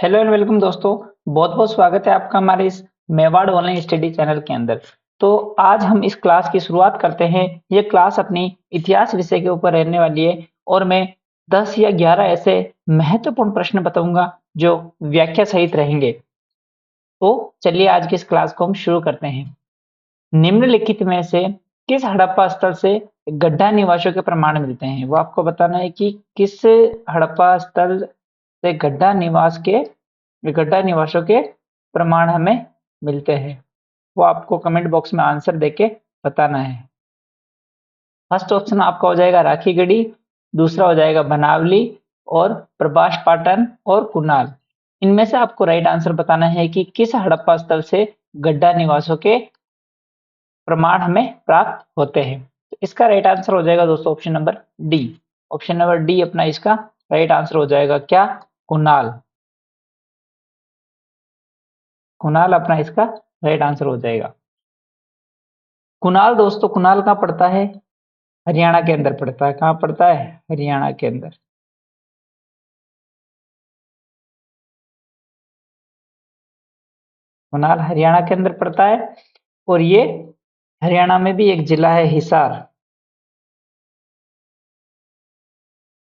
Hello and welcome दोस्तों। बहुत बहुत स्वागत है आपका हमारे इस मेवाड़ ऑनलाइन स्टडी चैनल के अंदर। तो आज हम इस क्लास की शुरुआत करते हैं। ये क्लास अपनी इतिहास विषय के ऊपर रहने वाली है और मैं 10 या 11 ऐसे महत्वपूर्ण प्रश्न बताऊंगा जो व्याख्या सहित रहेंगे। तो चलिए आज की इस क्लास को हम शुरू करते हैं। निम्नलिखित में से किस हड़प्पा स्थल से गड्ढा निवासियों के प्रमाण मिलते हैं? वो आपको बताना है कि किस हड़प्पा स्थल से गड्ढा निवासियों के प्रमाण हमें मिलते हैं। वो आपको कमेंट बॉक्स में आंसर देके बताना है। फर्स्ट ऑप्शन आपका हो जाएगा राखीगढ़ी, दूसरा हो जाएगा बनावली और प्रभास पाटन और कुणाल। इनमें से आपको राइट आंसर बताना है कि किस हड़प्पा स्थल से गड्ढा निवासियों के प्रमाण हमें प्राप्त होते हैं। तो इसका राइट आंसर हो जाएगा दोस्तों option number D. Option number D अपना इसका राइट आंसर हो जाएगा। क्या? कुणाल। कुणाल अपना इसका राइट आंसर हो जाएगा। कुणाल दोस्तों, कुणाल कहाँ पड़ता है? हरियाणा के अंदर पड़ता है। कहाँ पड़ता है? हरियाणा के अंदर। कुणाल हरियाणा के अंदर पड़ता है और ये हरियाणा में भी एक जिला है हिसार।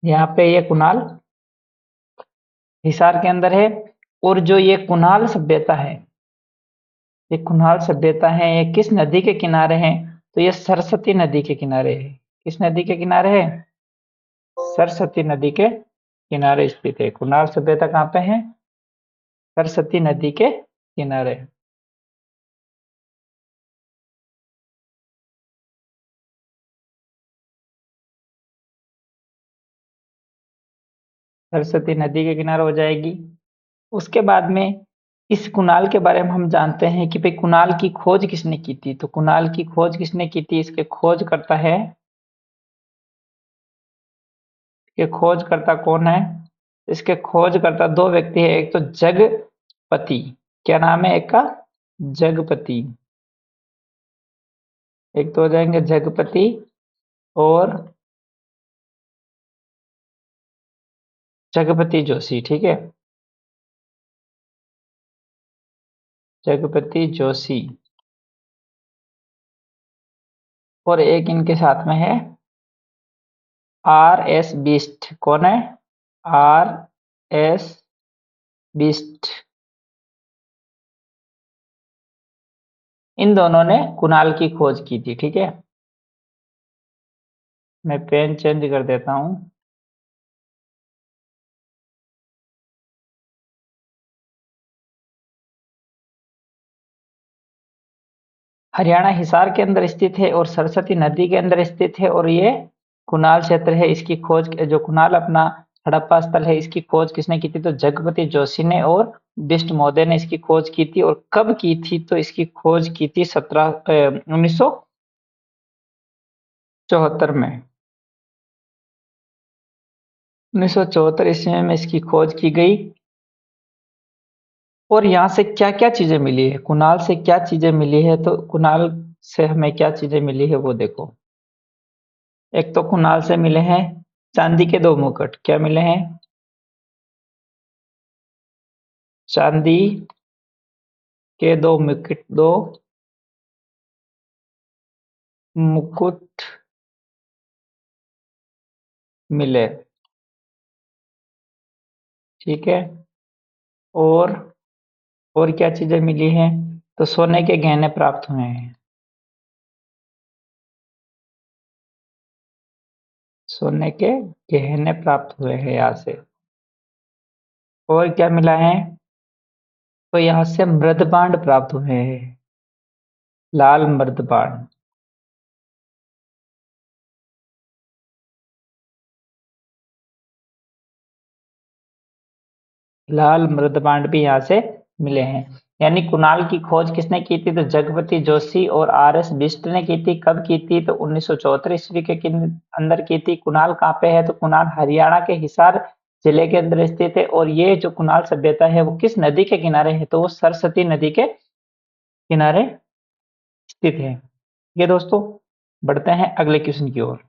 यहाँ पे ये कुणाल हिसार के अंदर है। और जो ये कुणाल सभ्यता है, ये कुणाल सभ्यता है, ये किस नदी के किनारे है? तो ये सरस्वती नदी के किनारे है। किस नदी के किनारे है? सरस्वती नदी के किनारे स्थित है। कुणाल सभ्यता कहाँ पे है? सरस्वती नदी के किनारे। सरस्वती नदी के किनारे हो जाएगी। उसके बाद में इस कुणाल के बारे में हम जानते हैं कि भाई कुणाल की खोज किसने की थी। तो कुणाल की खोज किसने की थी? इसके खोज करता है, इसके खोज करता कौन है? इसके खोज करता दो व्यक्ति है। एक तो जगपति, क्या नाम है एक का? जगपति। एक तो हो जाएंगे जगपति और जगपति जोशी। ठीक है, जगपति जोशी। और एक इनके साथ में है आर एस बिस्ट। कौन है? R S Bisht. इन दोनों ने कुणाल की खोज की थी। ठीक है, मैं पेन चेंज कर देता हूं। हरियाणा हिसार के अंदर स्थित है और सरस्वती नदी के अंदर स्थित है और ये कुणाल क्षेत्र है। इसकी खोज जो कुणाल अपना हड़प्पा स्थल है, इसकी खोज किसने की थी? तो जगपति जोशी ने और बिष्ट महोदय ने इसकी खोज की थी। और कब की थी? तो इसकी खोज की थी 1974 में। 1974 ईस्वी में इसकी खोज की गई। और यहाँ से क्या क्या चीजें मिली है? कुणाल से क्या चीजें मिली है? तो कुणाल से हमें क्या चीजें मिली है वो देखो। एक तो कुणाल से मिले हैं चांदी के दो मुकुट। क्या मिले हैं? चांदी के दो मुकुट मिले। ठीक है। और और क्या चीजें मिली हैं? तो सोने के गहने प्राप्त हुए हैं। सोने के गहने प्राप्त हुए हैं यहाँ से। और क्या मिला है? तो यहाँ से मृदपांड प्राप्त हुए हैं। लाल मृदपांड। लाल मृदपांड भी यहाँ से मिले हैं। यानी कुणाल की खोज किसने की थी? तो जगपति जोशी और आर एस बिष्ट ने की थी। कब की थी? तो 1974 ईस्वी के अंदर की थी। कुणाल कहाँ पे है? तो कुणाल हरियाणा के हिसार जिले के अंदर स्थित है। और ये जो कुणाल सभ्यता है वो किस नदी के किनारे है? तो वो सरस्वती नदी के किनारे स्थित है। ये दोस्तों, बढ़ते हैं अगले क्वेश्चन की ओर।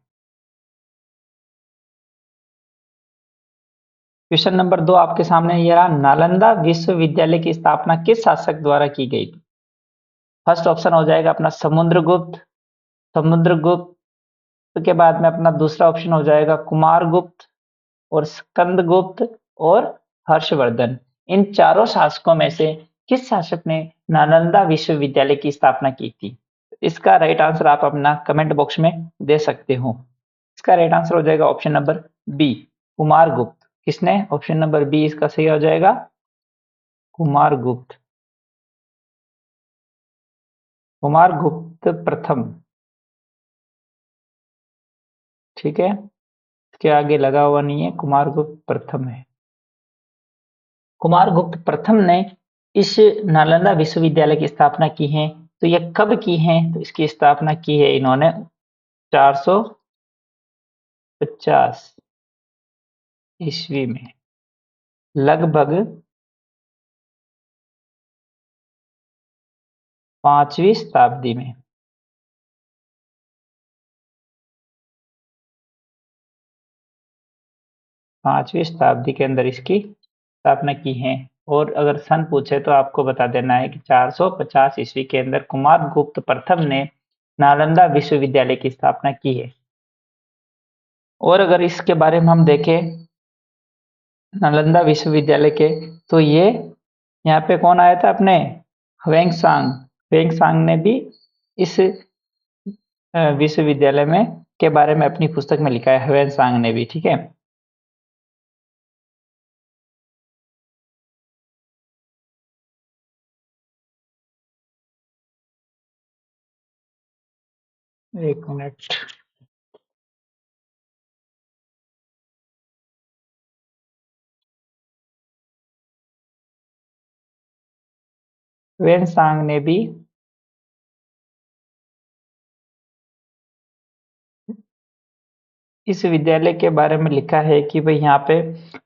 क्वेश्चन नंबर 2 आपके सामने ये रहा, नालंदा विश्वविद्यालय की स्थापना किस शासक द्वारा की गई? फर्स्ट ऑप्शन हो जाएगा अपना समुद्रगुप्त। समुद्रगुप्त के बाद में अपना दूसरा ऑप्शन हो जाएगा कुमारगुप्त और स्कंदगुप्त और हर्षवर्धन। इन चारों शासकों में से किस शासक ने नालंदा विश्वविद्यालय की स्थापना की थी? इसका राइट आंसर आप अपना कमेंट बॉक्स में दे सकते हो। इसका राइट आंसर हो जाएगा ऑप्शन नंबर बी, कुमारगुप्त। किसने? ऑप्शन नंबर बी इसका सही हो जाएगा, कुमारगुप्त। कुमारगुप्त प्रथम। ठीक है, इसके आगे लगा हुआ नहीं है, कुमारगुप्त प्रथम है। कुमारगुप्त प्रथम ने इस नालंदा विश्वविद्यालय की स्थापना की है। तो यह कब की है? तो इसकी स्थापना की है इन्होंने 450 ईस्वी में, लगभग 5वीं शताब्दी में। 5वीं शताब्दी के अंदर इसकी स्थापना की है। और अगर सन पूछे तो आपको बता देना है कि 450 ईस्वी के अंदर कुमारगुप्त प्रथम ने नालंदा विश्वविद्यालय की स्थापना की है। और अगर इसके बारे में हम देखें नालंदा विश्वविद्यालय के, तो ये यहाँ पे कौन आया था अपने? ह्वेंसांग। ह्वेंसांग ने भी इस विश्वविद्यालय में के बारे में अपनी पुस्तक में लिखा है, ह्वेंसांग ने भी। ठीक है, एक मिनट। ह्वेंसांग ने भी इस विद्यालय के बारे में लिखा है कि भाई यहाँ पे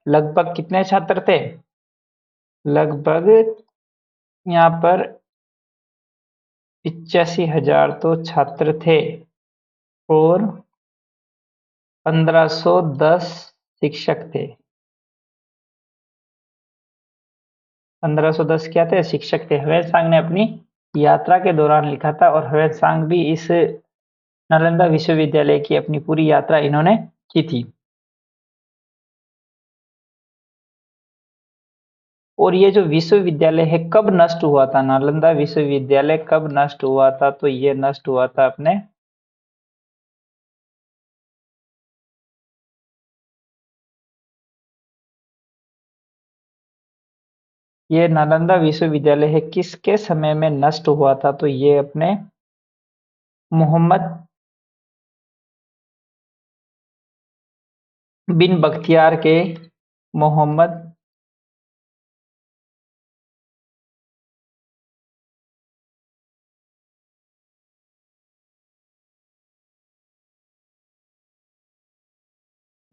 लगभग कितने छात्र थे? लगभग यहाँ पर 85,000 तो छात्र थे और 1510 शिक्षक थे। 1510 क्या थे? शिक्षक थे। ह्वेंसांग ने अपनी यात्रा के दौरान लिखा था और ह्वेंसांग भी इस नालंदा विश्वविद्यालय की अपनी पूरी यात्रा इन्होंने की थी। और ये जो विश्वविद्यालय है कब नष्ट हुआ था? नालंदा विश्वविद्यालय कब नष्ट हुआ था? तो ये नष्ट हुआ था अपने ये नालंदा विश्वविद्यालय है किसके समय में नष्ट हुआ था? तो ये अपने मोहम्मद बिन बख्तियार के मोहम्मद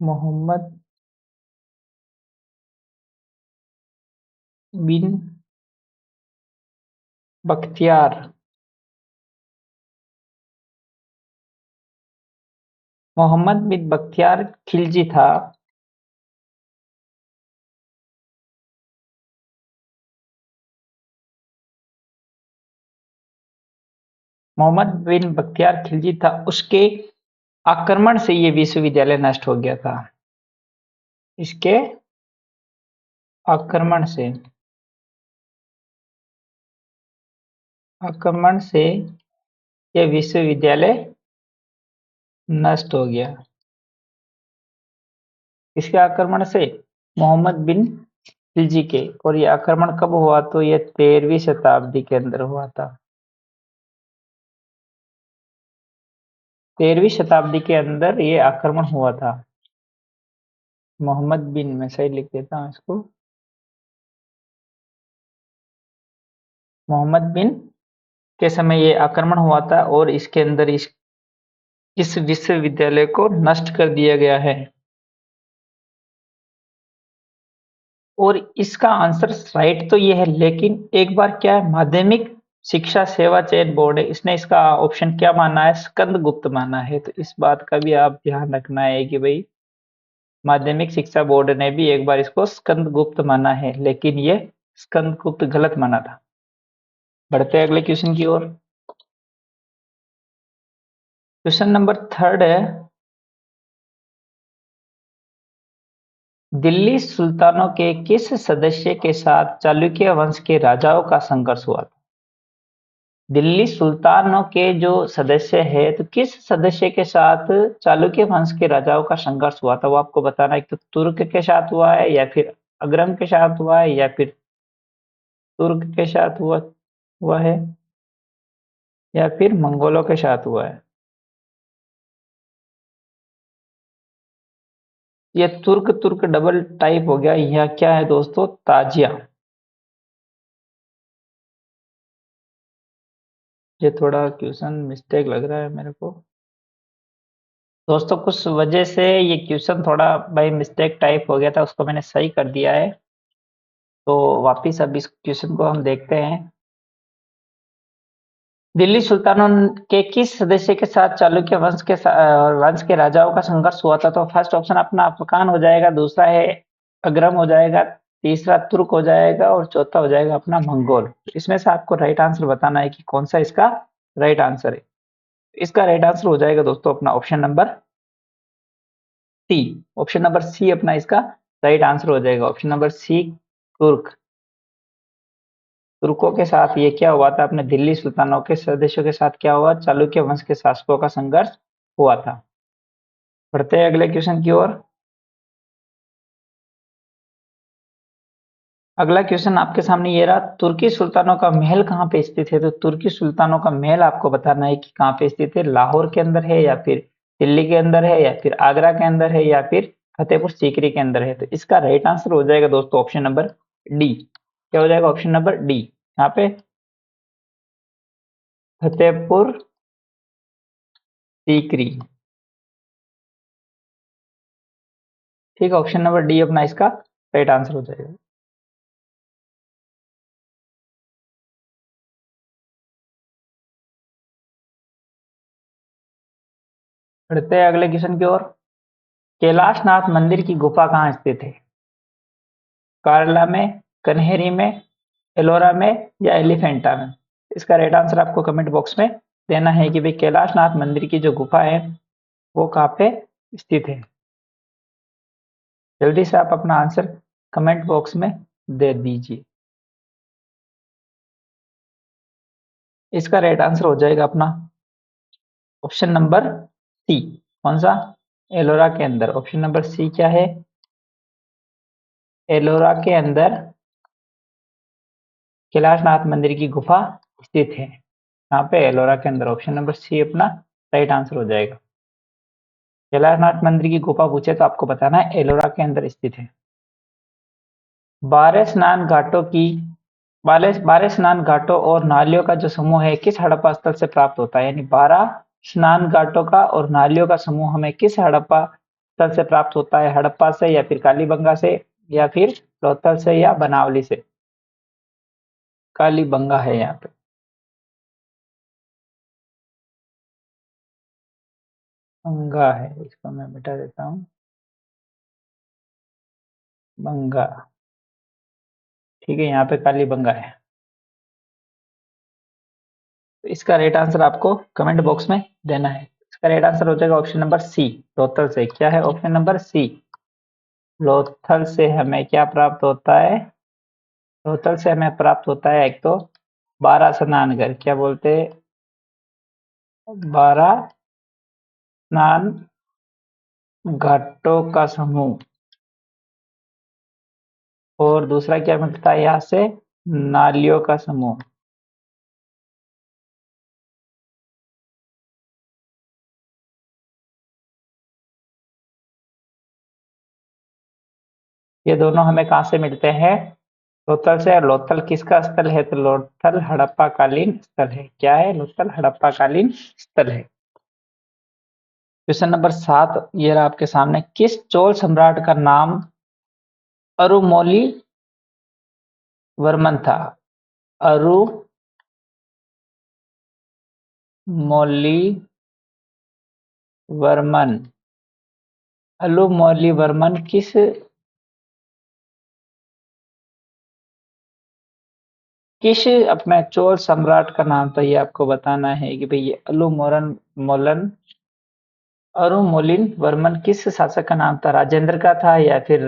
मोहम्मद बिन बख्तियार मोहम्मद बिन बख्तियार खिलजी था। मोहम्मद बिन बख्तियार खिलजी था, उसके आक्रमण से ये विश्वविद्यालय नष्ट हो गया था। इसके आक्रमण से ये विश्वविद्यालय नष्ट हो गया। इसके आक्रमण से? मोहम्मद बिन खिलजी के। और ये आक्रमण कब हुआ? तो ये 13वीं शताब्दी के अंदर हुआ था। 13वीं शताब्दी के अंदर ये आक्रमण हुआ था। मोहम्मद बिन, मैं सही लिख देता हूँ इसको, मोहम्मद बिन के समय ये आक्रमण हुआ था और इसके अंदर इस विश्वविद्यालय को नष्ट कर दिया गया है। और इसका आंसर राइट तो ये है, लेकिन एक बार क्या है, माध्यमिक शिक्षा सेवा चयन बोर्ड है, इसने इसका ऑप्शन क्या माना है? स्कंदगुप्त माना है। तो इस बात का भी आप ध्यान रखना है कि भाई माध्यमिक शिक्षा बोर्ड ने भी एक बार इसको स्कंदगुप्त माना है, लेकिन ये स्कंदगुप्त गलत माना था। बढ़ते हैं अगले क्वेश्चन की ओर। क्वेश्चन नंबर 3 है, दिल्ली सुल्तानों के किस सदस्य के साथ चालुक्य वंश के राजाओं का संघर्ष हुआ था? दिल्ली सुल्तानों के जो सदस्य है, तो किस सदस्य के साथ चालुक्य वंश के राजाओं का संघर्ष हुआ था, वो आपको बताना है। तो तुर्क के साथ हुआ है, या फिर अग्रम के साथ हुआ है, या फिर तुर्क के साथ हुआ है, या फिर मंगोलों के साथ हुआ है। ये तुर्क तुर्क डबल टाइप हो गया। यह क्या है दोस्तों? ताजिया। ये थोड़ा क्वेश्चन मिस्टेक लग रहा है मेरे को दोस्तों, कुछ वजह से ये क्वेश्चन थोड़ा बाई मिस्टेक टाइप हो गया था, उसको मैंने सही कर दिया है। तो वापिस अब इस क्वेश्चन को हम देखते हैं। दिल्ली सुल्तानों के किस सदस्य के साथ चालुक्य वंश के राजाओं का संघर्ष हुआ था? तो फर्स्ट ऑप्शन अपना अफगान हो जाएगा, दूसरा है अग्रम हो जाएगा, तीसरा तुर्क हो जाएगा, और चौथा हो जाएगा अपना मंगोल। इसमें से आपको राइट आंसर बताना है कि कौन सा इसका राइट आंसर है। इसका राइट आंसर हो जाएगा दोस्तों अपना option number C. Option number C अपना इसका राइट आंसर हो जाएगा। ऑप्शन नंबर सी, तुर्क। तुर्कों के साथ ये क्या हुआ था? अपने दिल्ली सुल्तानों के सदस्यों के साथ क्या हुआ? चालुक्य वंश के शासकों का संघर्ष हुआ था। बढ़ते हैं अगले क्वेश्चन की ओर। अगला क्वेश्चन आपके सामने ये रहा, तुर्की सुल्तानों का महल कहाँ पे स्थित है? तो तुर्की सुल्तानों का महल आपको बताना है कि कहाँ पे स्थित है। लाहौर के अंदर है, या फिर दिल्ली के अंदर है, या फिर आगरा के अंदर है, या फिर फतेहपुर सीकरी के अंदर है। तो इसका राइट आंसर हो जाएगा दोस्तों ऑप्शन नंबर डी। क्या हो जाएगा? Option number D. यहाँ पे फतेहपुर सीकरी। ठीक है, ऑप्शन नंबर डी अपना इसका राइट आंसर हो जाएगा। बढ़ते हैं अगले क्वेश्चन की ओर। कैलाशनाथ मंदिर की गुफा कहाँ स्थित है? कार्ला में, कन्हेरी में, एलोरा में, या एलिफेंटा में? इसका राइट आंसर आपको कमेंट बॉक्स में देना है कि भाई कैलाशनाथ मंदिर की जो गुफा है वो कहाँ पे स्थित है। जल्दी से आप अपना आंसर कमेंट बॉक्स में दे दीजिए। इसका राइट आंसर हो जाएगा अपना ऑप्शन नंबर सी। कौन सा? एलोरा के अंदर। ऑप्शन नंबर सी क्या है? एलोरा के अंदर कैलाशनाथ मंदिर की गुफा स्थित है। यहाँ पे एलोरा के अंदर। ऑप्शन नंबर सी अपना राइट आंसर हो जाएगा। कैलाशनाथ मंदिर की गुफा पूछे तो आपको बताना है एलोरा के अंदर स्थित है। बारह स्नान घाटों की बारह बारह स्नान घाटों और नालियों का जो समूह है किस हड़प्पा स्थल से प्राप्त होता है? यानी 12 स्नान घाटों का और नालियों का समूह हमें किस हड़प्पा स्थल से प्राप्त होता है? हड़प्पा से, या फिर कालीबंगा से, या फिर लोथल से, या बनावली से? कालीबंगा है यहाँ पे। बंगा है, इसको मैं मिटा देता हूँ। बंगा। ठीक है, यहाँ पे कालीबंगा है। तो इसका राइट आंसर आपको कमेंट बॉक्स में देना है। इसका राइट आंसर हो जाएगा ऑप्शन नंबर सी, लोथल से। क्या है? ऑप्शन नंबर सी, लोथल से हमें क्या प्राप्त होता है? लोथल से हमें प्राप्त होता है एक तो 12 स्नानघर। क्या बोलते हैं? 12 स्नान घाटों का समूह। और दूसरा क्या मिलता है यहाँ से? नालियों का समूह। ये दोनों हमें कहाँ से मिलते हैं? लोथल से। और लोथल किसका स्थल है? तो लोथल हड़प्पा कालीन स्थल है। क्या है? लोथल हड़प्पा कालीन स्थल है। क्वेश्चन नंबर 7 ये रहा आपके सामने, किस चोल सम्राट का नाम अरुमोली वर्मन था? अरुमोली वर्मन। अलोमौलीवर्मन किस अपना चोल सम्राट का नाम था, ये आपको बताना है कि भाई ये अरुमोलिन वर्मन किस शासक का नाम था? राजेंद्र का था या फिर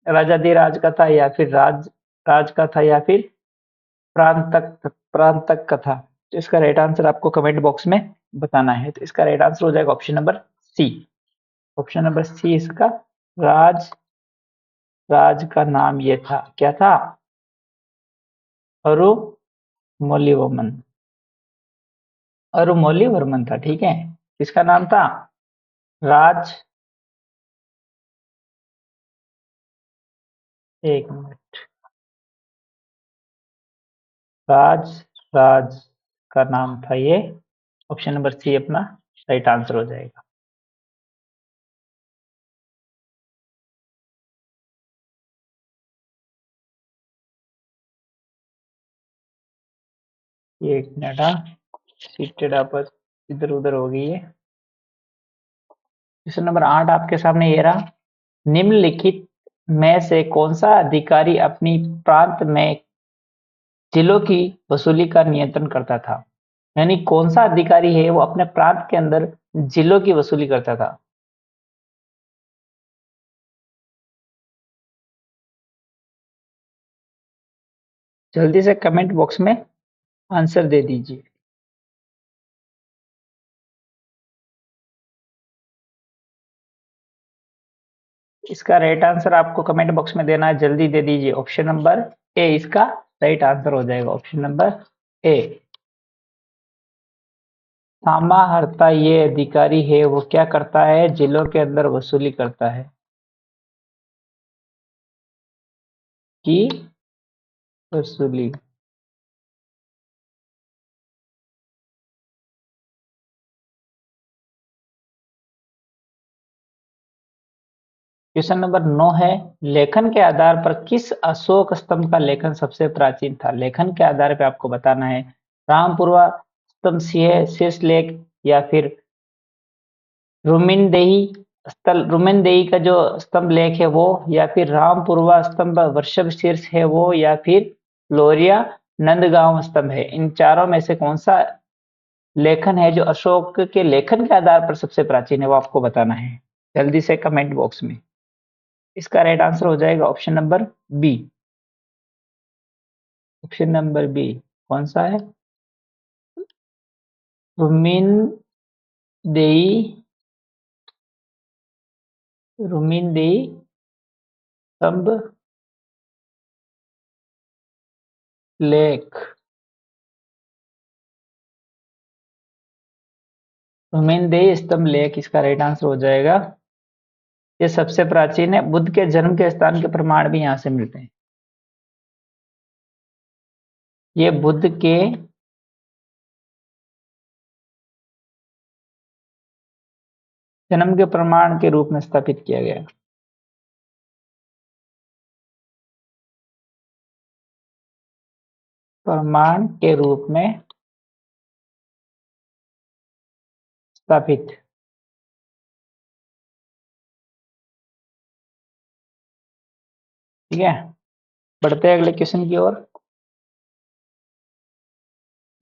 राजाधिराज का था या फिर राज का था या फिर प्रांतक का था? तो इसका राइट आंसर आपको कमेंट बॉक्स में बताना है। तो इसका राइट आंसर हो जाएगा option number C. Option number C इसका राज राज का नाम ये था, क्या था? अरुमोलिवर्मन। अरुमोलिवर्मन था, ठीक है। किसका नाम था? राज एक मिनट, राज राज का नाम था ये। ऑप्शन नंबर सी अपना राइट आंसर हो जाएगा। ये एक मिनट, हाँ सीटेड आपस इधर उधर हो गई है। क्वेश्चन नंबर 8 आपके सामने ये रहा। निम्नलिखित में से कौन सा अधिकारी अपनी प्रांत में जिलों की वसूली का नियंत्रण करता था? यानी कौन सा अधिकारी है वो अपने प्रांत के अंदर जिलों की वसूली करता था? जल्दी से कमेंट बॉक्स में आंसर दे दीजिए। इसका राइट आंसर आपको कमेंट बॉक्स में देना है, जल्दी दे दीजिए। ऑप्शन नंबर ए इसका राइट आंसर हो जाएगा। Option number A. समाहर्ता ये अधिकारी है वो क्या करता है? जिलों के अंदर वसूली करता है की वसूली। क्वेश्चन नंबर 9 है, लेखन के आधार पर किस अशोक स्तंभ का लेखन सबसे प्राचीन था? लेखन के आधार पर आपको बताना है। रामपुरवा स्तंभ, शीर्षलेख, या फिर रुमिनदेही रुमिनदेही का जो स्तंभ लेख है वो, या फिर रामपुरवा स्तंभ वृषभ शीर्ष है वो, या फिर लोरिया नंदगांव स्तंभ है? इन चारों में से कौन सा लेखन है जो अशोक के लेखन के आधार पर सबसे प्राचीन है, वो आपको बताना है जल्दी से कमेंट बॉक्स में। इसका राइट आंसर हो जाएगा option number B. Option number B कौन सा है? रुमिनदेही रुमिनदेही स्तंभ लेख। रुमिनदेही स्तंभ लेख इसका राइट आंसर हो जाएगा। ये सबसे प्राचीन है। बुद्ध के जन्म के स्थान के प्रमाण भी यहाँ से मिलते हैं। ये बुद्ध के जन्म के प्रमाण के रूप में स्थापित किया गया। प्रमाण के रूप में स्थापित। ठीक है, बढ़ते हैं अगले क्वेश्चन की ओर।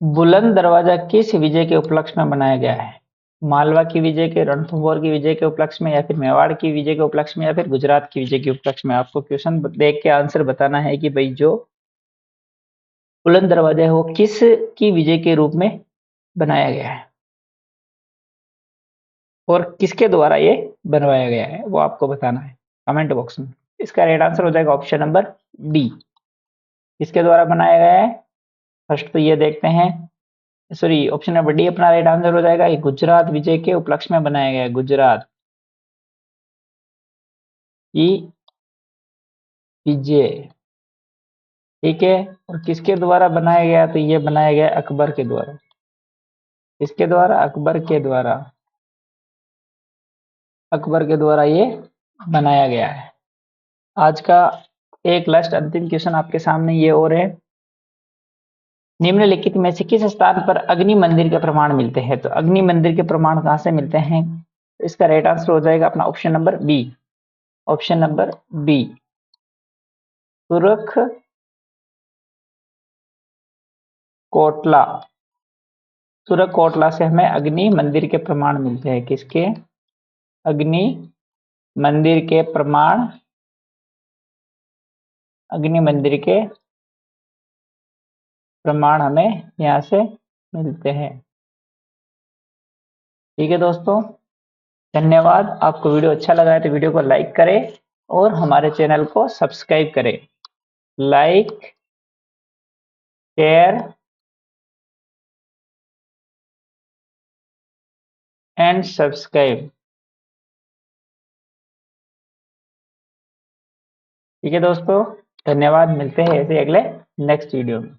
बुलंद दरवाजा किस विजय के उपलक्ष्य में बनाया गया है? मालवा की विजय के, रणथंभौर की विजय के उपलक्ष्य में, या फिर मेवाड़ की विजय के उपलक्ष्य में, या फिर गुजरात की विजय के उपलक्ष्य में? आपको क्वेश्चन देख के आंसर बताना है कि भाई जो बुलंद दरवाजा है वो किस की विजय के रूप में बनाया गया है और किसके द्वारा ये बनवाया गया है, वो आपको बताना है कमेंट बॉक्स में। इसका राइट आंसर हो जाएगा ऑप्शन नंबर डी। किसके द्वारा बनाया गया है? फर्स्ट तो ये देखते हैं, सॉरी ऑप्शन नंबर डी अपना राइट आंसर हो जाएगा। ये गुजरात विजय के उपलक्ष्य में बनाया गया है, गुजरात की विजय। ठीक है, और किसके द्वारा बनाया गया? तो ये बनाया गया अकबर के द्वारा। किसके द्वारा? अकबर के द्वारा। अकबर के द्वारा ये बनाया गया है। आज का एक लास्ट अंतिम क्वेश्चन आपके सामने ये और है, निम्नलिखित में से किस स्थान पर अग्नि मंदिर के प्रमाण मिलते हैं? तो अग्नि मंदिर के प्रमाण कहाँ से मिलते हैं? इसका राइट आंसर हो जाएगा अपना option number B. Option number B, तुरख कोटला। तुरख कोटला से हमें अग्नि मंदिर के प्रमाण मिलते हैं। किसके? अग्नि मंदिर के प्रमाण, अग्नि मंदिर के प्रमाण हमें यहाँ से मिलते हैं। ठीक है दोस्तों, धन्यवाद। आपको वीडियो अच्छा लगा है तो वीडियो को लाइक करें और हमारे चैनल को सब्सक्राइब करें। Like, share and subscribe. ठीक है दोस्तों, धन्यवाद। मिलते हैं ऐसे अगले नेक्स्ट वीडियो में।